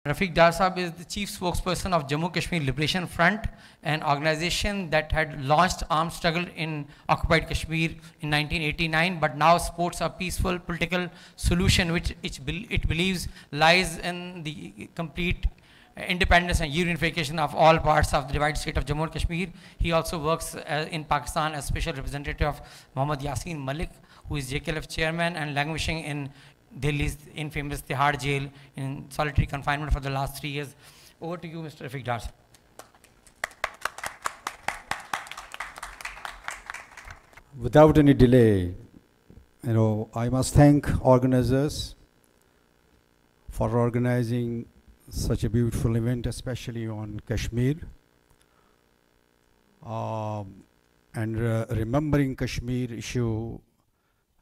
Rafiq Dar Sahab is the chief spokesperson of Jammu Kashmir Liberation Front, an organization that had launched armed struggle in occupied Kashmir in 1989, but now supports a peaceful political solution which it believes lies in the complete independence and unification of all parts of the divided state of Jammu and Kashmir. He also works in Pakistan as special representative of Mohammad Yasin Malik, who is JKLF chairman and languishing in Delhi's infamous Tihar jail in solitary confinement for the last 3 years. Over to you, Mr. Rafiq Dar. Without any delay, I must thank organizers for organizing such a beautiful event, especially on Kashmir. And remembering Kashmir issue,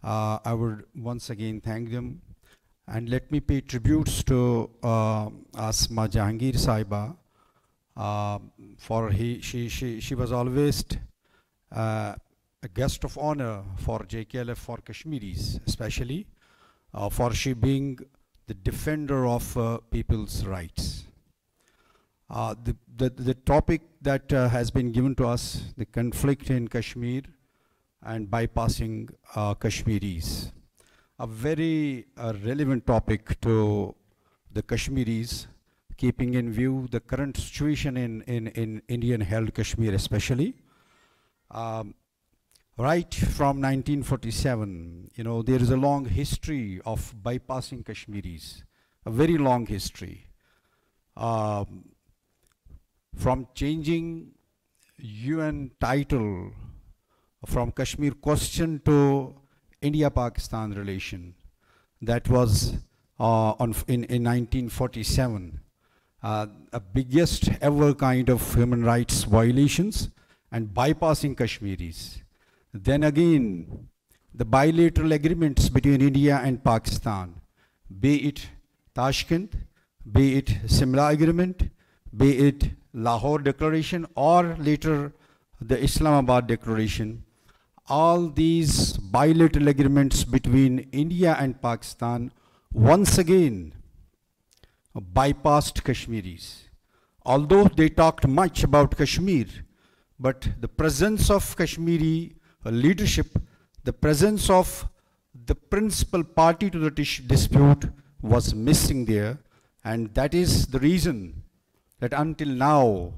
I would once again thank them. And let me pay tributes to Asma Jahangir Saiba, for she was always a guest of honor for JKLF for Kashmiris, especially for she being the defender of people's rights. The topic that has been given to us, the conflict in Kashmir and bypassing Kashmiris, a very relevant topic to the Kashmiris, keeping in view the current situation in Indian-held Kashmir especially. Right from 1947, there is a long history of bypassing Kashmiris, a very long history. From changing UN title from Kashmir question to India-Pakistan relation, that was in 1947, a biggest ever kind of human rights violations and bypassing Kashmiris. Then again, the bilateral agreements between India and Pakistan, be it Tashkent, be it Simla Agreement, be it Lahore Declaration, or later the Islamabad Declaration, all these bilateral agreements between India and Pakistan once again bypassed Kashmiris. Although they talked much about Kashmir, but the presence of Kashmiri leadership, the presence of the principal party to the dispute was missing there, and that is the reason that until now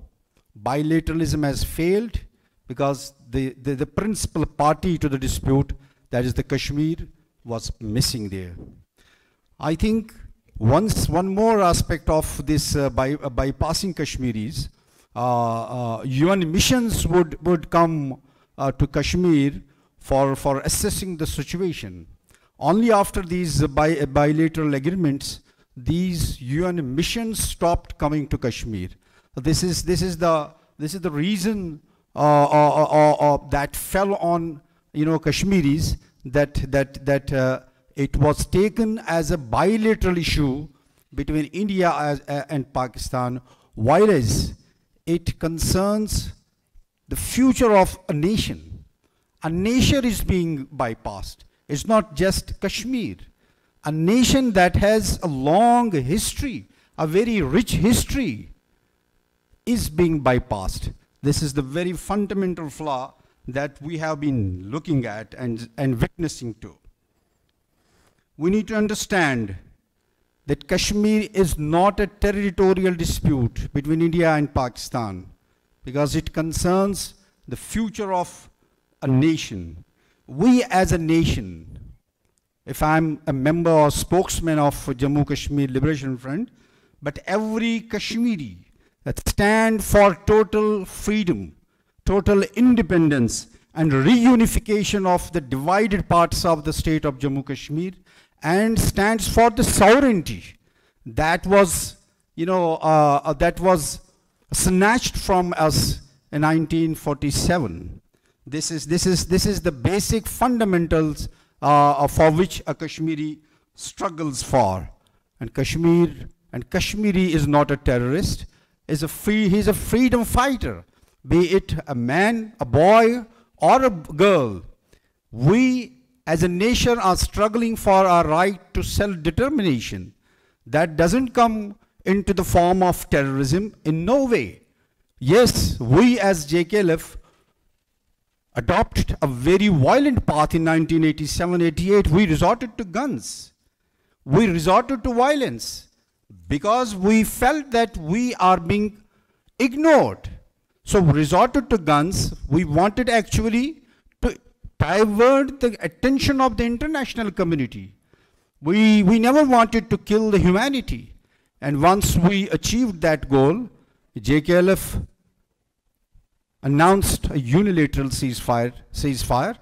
bilateralism has failed, because the principal party to the dispute, that is the Kashmir, was missing there. I think one more aspect of this bypassing Kashmiris, UN missions would come to Kashmir for assessing the situation. Only after these bilateral agreements, these UN missions stopped coming to Kashmir. This is the reason that fell on Kashmiris, that it was taken as a bilateral issue between India and Pakistan, whereas it concerns the future of a nation. A nation is being bypassed. It's not just Kashmir. A nation that has a long history, a very rich history, is being bypassed. This is the very fundamental flaw that we have been looking at and witnessing to. We need to understand that Kashmir is not a territorial dispute between India and Pakistan, because it concerns the future of a nation. We as a nation, if I'm a member or spokesman of Jammu Kashmir Liberation Front, but every Kashmiri that stand for total freedom, total independence, and reunification of the divided parts of the state of Jammu Kashmir, and stands for the sovereignty that was, that was snatched from us in 1947. This is the basic fundamentals for which a Kashmiri struggles for. And Kashmiri is not a terrorist. He's a freedom fighter. Be it a man, a boy, or a girl. We as a nation are struggling for our right to self-determination. That doesn't come into the form of terrorism? In no way. Yes, we as JKLF adopted a very violent path in 1987-88. We resorted to guns. We resorted to violence because we felt that we are being ignored. So we resorted to guns. We wanted actually to divert the attention of the international community. We never wanted to kill the humanity. And once we achieved that goal, JKLF announced a unilateral ceasefire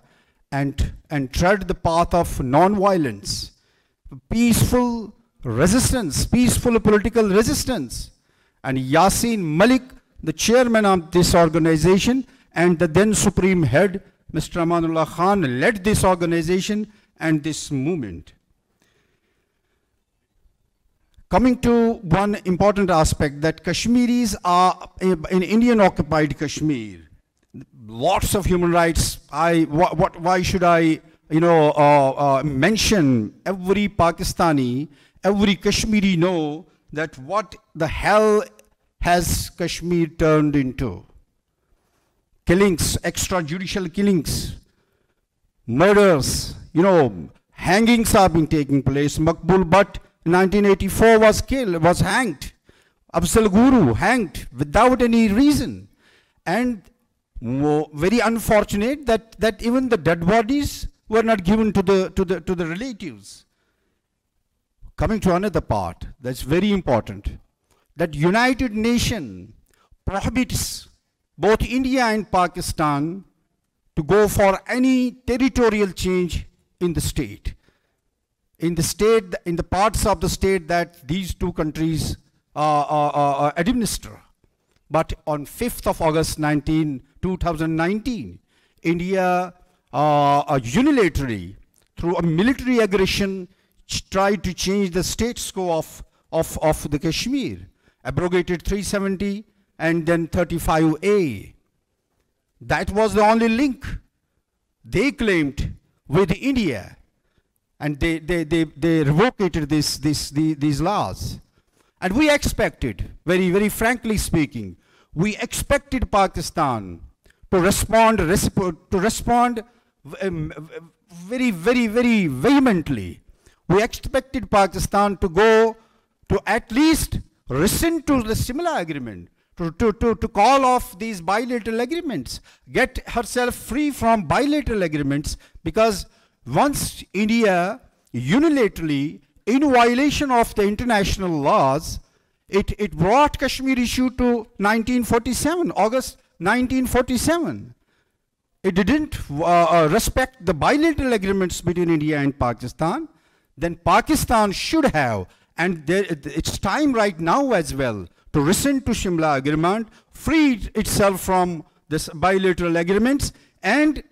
and tread the path of non-violence, peaceful resistance, peaceful political resistance. And Yasin Malik, the chairman of this organization, and the then supreme head, Mr. Amanullah Khan, led this organization and this movement. Coming to one important aspect, that Kashmiris are in Indian occupied Kashmir. Lots of human rights. Why should I mention every Pakistani, every Kashmiri know that what the hell has Kashmir turned into? Killings, extrajudicial killings, murders, hangings are being taking place. Makbul Butt in 1984 was hanged. Afzal Guru hanged without any reason. And very unfortunate that even the dead bodies were not given to the relatives. Coming to another part that's very important, that United Nations prohibits both India and Pakistan to go for any territorial change in the state. In the parts of the state that these two countries administer. But on 5th of August 2019, India unilaterally, through a military aggression, tried to change the status quo of the Kashmir, abrogated 370 and then 35A. That was the only link they claimed with India. And they revoked these laws. And we expected, very frankly speaking, we expected Pakistan to respond very vehemently. We expected Pakistan to go to at least rescind to the Simla Agreement, to call off these bilateral agreements, get herself free from bilateral agreements, because once India unilaterally, in violation of the international laws, it brought Kashmir issue to 1947, August 1947. It didn't respect the bilateral agreements between India and Pakistan. Then Pakistan should have, and it's time right now as well, to rescind to Simla Agreement, free itself from this bilateral agreements, and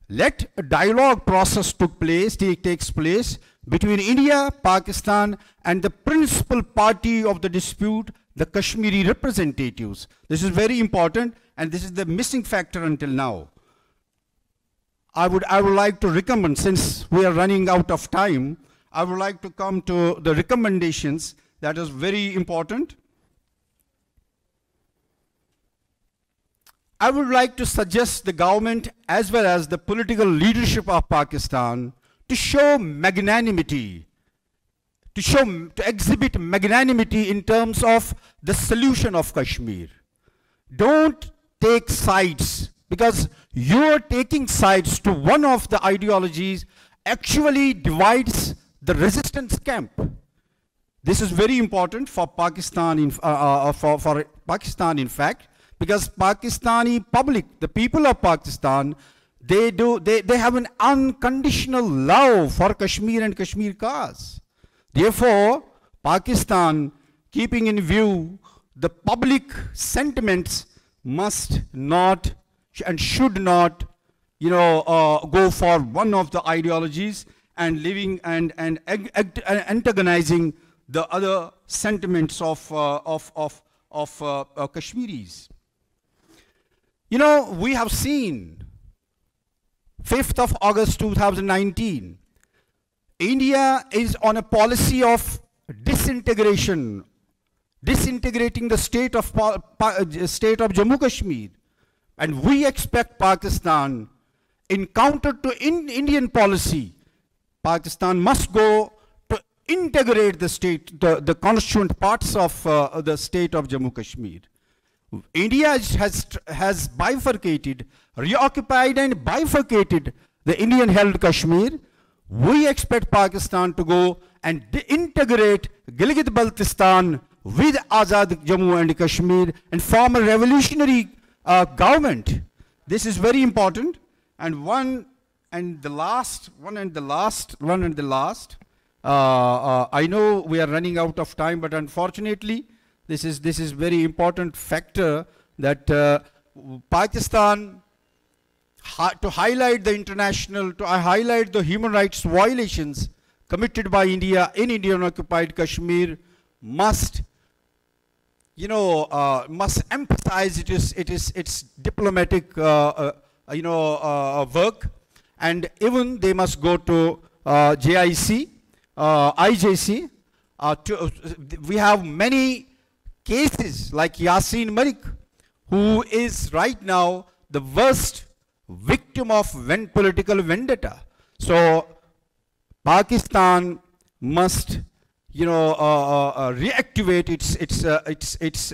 let a dialogue process takes place between India, Pakistan, and the principal party of the dispute, the Kashmiri representatives. This is very important, and this is the missing factor until now. I would like to recommend, since we are running out of time, I would like to come to the recommendations that is very important. I would like to suggest the government as well as the political leadership of Pakistan to show magnanimity, to exhibit magnanimity in terms of the solution of Kashmir. Don't take sides, because you're taking sides to one of the ideologies actually divides the resistance camp. This is very important for Pakistan, for Pakistan in fact, because Pakistani public, the people of Pakistan, they have an unconditional love for Kashmir and Kashmir cause. Therefore, Pakistan, keeping in view the public sentiments, must not and should not, go for one of the ideologies and living and antagonizing the other sentiments of Kashmiris. We have seen 5th of August 2019, India is on a policy of disintegration disintegrating the state of Jammu Kashmir. And we expect Pakistan, in counter to Indian policy, Pakistan must go to integrate the state, the constituent parts of the state of Jammu Kashmir. India has bifurcated, reoccupied and bifurcated the Indian-held Kashmir. We expect Pakistan to go and integrate Gilgit-Baltistan with Azad Jammu and Kashmir and form a revolutionary government. This is very important. And the last, I know we are running out of time, but unfortunately, this is very important factor that Pakistan, to highlight the human rights violations committed by India in Indian-occupied Kashmir, must emphasize its diplomatic work, and even they must go to IJC. We have many cases like Yasin Malik, who is right now the worst victim of political vendetta. So Pakistan must, reactivate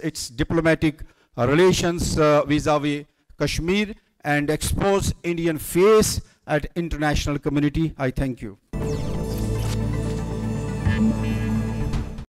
its diplomatic relations vis-a-vis Kashmir and expose Indian face at international community. I thank you.